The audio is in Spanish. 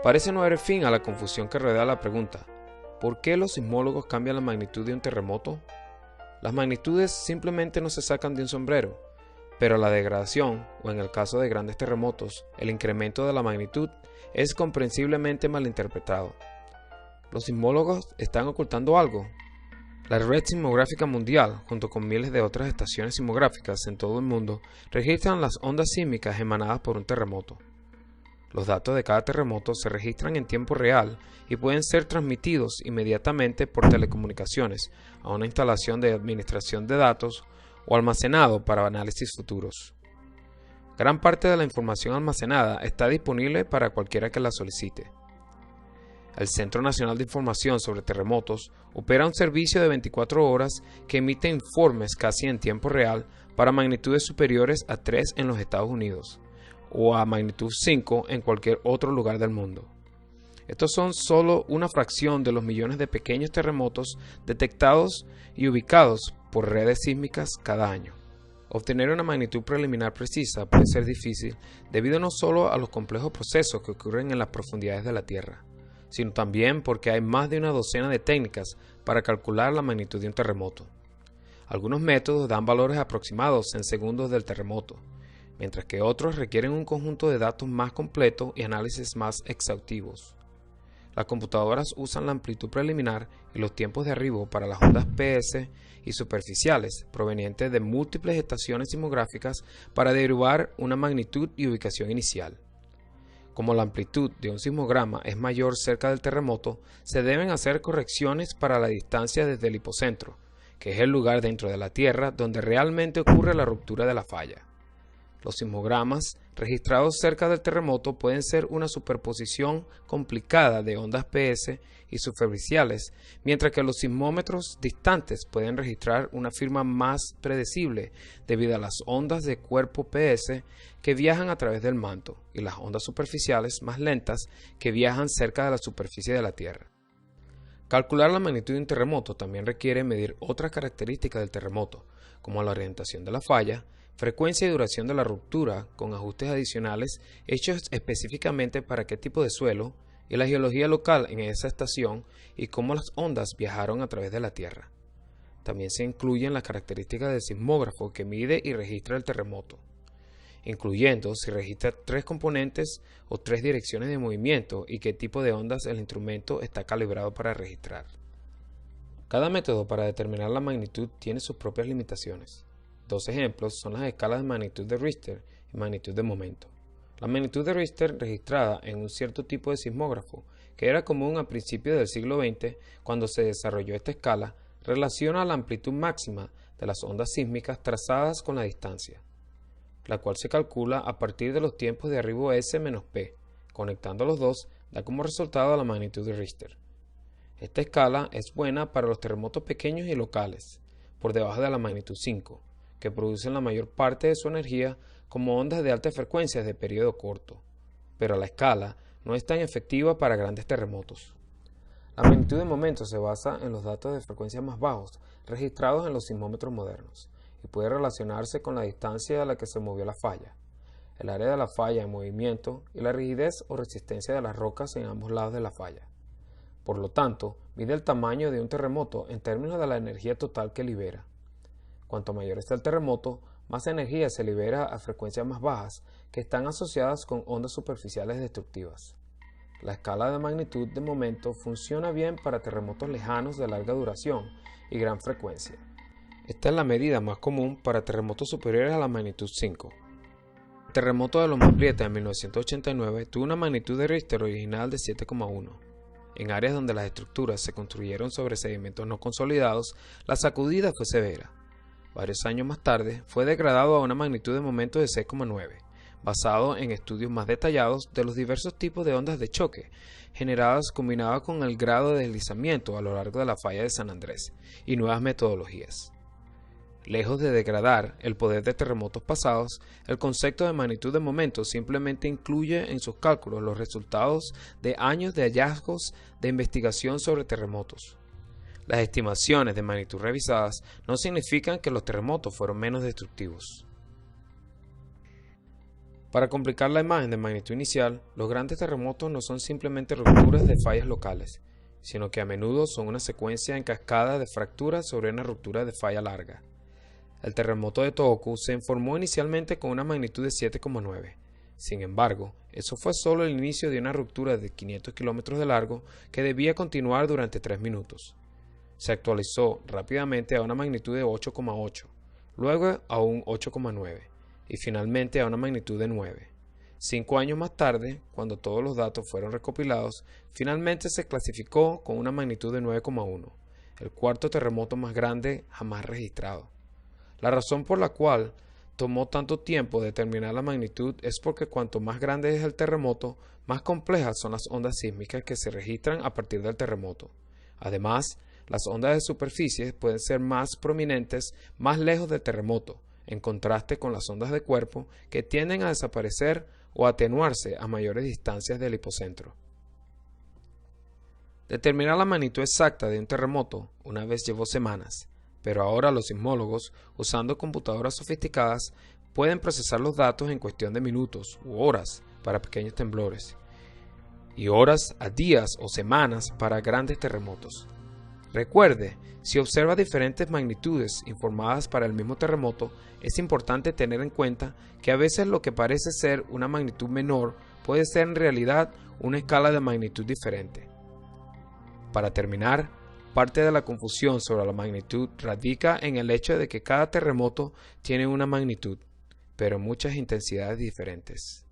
Parece no haber fin a la confusión que rodea la pregunta: ¿por qué los sismólogos cambian la magnitud de un terremoto? Las magnitudes simplemente no se sacan de un sombrero, pero la degradación, o en el caso de grandes terremotos, el incremento de la magnitud, es comprensiblemente malinterpretado. ¿Los sismólogos están ocultando algo? La Red Sismográfica Mundial, junto con miles de otras estaciones sismográficas en todo el mundo, registran las ondas sísmicas emanadas por un terremoto. Los datos de cada terremoto se registran en tiempo real y pueden ser transmitidos inmediatamente por telecomunicaciones a una instalación de administración de datos o almacenado para análisis futuros. Gran parte de la información almacenada está disponible para cualquiera que la solicite. El Centro Nacional de Información sobre Terremotos opera un servicio de 24 horas que emite informes casi en tiempo real para magnitudes superiores a 3 en los Estados Unidos o a magnitud 5 en cualquier otro lugar del mundo. Estos son solo una fracción de los millones de pequeños terremotos detectados y ubicados por redes sísmicas cada año. Obtener una magnitud preliminar precisa puede ser difícil debido no solo a los complejos procesos que ocurren en las profundidades de la Tierra, sino también porque hay más de una docena de técnicas para calcular la magnitud de un terremoto. Algunos métodos dan valores aproximados en segundos del terremoto, mientras que otros requieren un conjunto de datos más completo y análisis más exhaustivos. Las computadoras usan la amplitud preliminar y los tiempos de arribo para las ondas PS y superficiales provenientes de múltiples estaciones sismográficas para derivar una magnitud y ubicación inicial. Como la amplitud de un sismograma es mayor cerca del terremoto, se deben hacer correcciones para la distancia desde el hipocentro, que es el lugar dentro de la Tierra donde realmente ocurre la ruptura de la falla. Los sismogramas registrados cerca del terremoto pueden ser una superposición complicada de ondas PS y superficiales, mientras que los sismómetros distantes pueden registrar una firma más predecible debido a las ondas de cuerpo PS que viajan a través del manto y las ondas superficiales más lentas que viajan cerca de la superficie de la Tierra. Calcular la magnitud de un terremoto también requiere medir otras características del terremoto, como la orientación de la falla, frecuencia y duración de la ruptura, con ajustes adicionales hechos específicamente para qué tipo de suelo, y la geología local en esa estación y cómo las ondas viajaron a través de la Tierra. También se incluyen las características del sismógrafo que mide y registra el terremoto, incluyendo si registra 3 componentes o 3 direcciones de movimiento y qué tipo de ondas el instrumento está calibrado para registrar. Cada método para determinar la magnitud tiene sus propias limitaciones. 2 ejemplos son las escalas de magnitud de Richter y magnitud de momento. La magnitud de Richter, registrada en un cierto tipo de sismógrafo, que era común a principios del siglo XX cuando se desarrolló esta escala, relaciona la amplitud máxima de las ondas sísmicas trazadas con la distancia, la cual se calcula a partir de los tiempos de arribo S menos P. Conectando los dos, da como resultado la magnitud de Richter. Esta escala es buena para los terremotos pequeños y locales, por debajo de la magnitud 5, que producen la mayor parte de su energía como ondas de alta frecuencia de periodo corto, pero la escala no es tan efectiva para grandes terremotos. La magnitud de momento se basa en los datos de frecuencia más bajos registrados en los sismómetros modernos y puede relacionarse con la distancia a la que se movió la falla, el área de la falla en movimiento y la rigidez o resistencia de las rocas en ambos lados de la falla. Por lo tanto, mide el tamaño de un terremoto en términos de la energía total que libera. Cuanto mayor está el terremoto, más energía se libera a frecuencias más bajas que están asociadas con ondas superficiales destructivas. La escala de magnitud de momento funciona bien para terremotos lejanos de larga duración y gran frecuencia. Esta es la medida más común para terremotos superiores a la magnitud 5. El terremoto de Loma Prieta en 1989 tuvo una magnitud de Richter original de 7,1. En áreas donde las estructuras se construyeron sobre sedimentos no consolidados, la sacudida fue severa. Varios años más tarde, fue degradado a una magnitud de momento de 6,9, basado en estudios más detallados de los diversos tipos de ondas de choque generadas combinadas con el grado de deslizamiento a lo largo de la falla de San Andrés y nuevas metodologías. Lejos de degradar el poder de terremotos pasados, el concepto de magnitud de momento simplemente incluye en sus cálculos los resultados de años de hallazgos de investigación sobre terremotos. Las estimaciones de magnitud revisadas no significan que los terremotos fueron menos destructivos. Para complicar la imagen de magnitud inicial, los grandes terremotos no son simplemente rupturas de fallas locales, sino que a menudo son una secuencia en cascada de fracturas sobre una ruptura de falla larga. El terremoto de Tohoku se informó inicialmente con una magnitud de 7,9. Sin embargo, eso fue solo el inicio de una ruptura de 500 kilómetros de largo que debía continuar durante 3 minutos. Se actualizó rápidamente a una magnitud de 8,8, luego a un 8,9 y finalmente a una magnitud de 9. 5 años más tarde, cuando todos los datos fueron recopilados, finalmente se clasificó con una magnitud de 9,1, el cuarto terremoto más grande jamás registrado. La razón por la cual tomó tanto tiempo determinar la magnitud es porque cuanto más grande es el terremoto, más complejas son las ondas sísmicas que se registran a partir del terremoto. Además, las ondas de superficie pueden ser más prominentes más lejos del terremoto, en contraste con las ondas de cuerpo que tienden a desaparecer o atenuarse a mayores distancias del hipocentro. Determinar la magnitud exacta de un terremoto una vez llevó semanas, pero ahora los sismólogos, usando computadoras sofisticadas, pueden procesar los datos en cuestión de minutos u horas para pequeños temblores, y horas a días o semanas para grandes terremotos. Recuerde, si observa diferentes magnitudes informadas para el mismo terremoto, es importante tener en cuenta que a veces lo que parece ser una magnitud menor puede ser en realidad una escala de magnitud diferente. Para terminar, parte de la confusión sobre la magnitud radica en el hecho de que cada terremoto tiene una magnitud, pero muchas intensidades diferentes.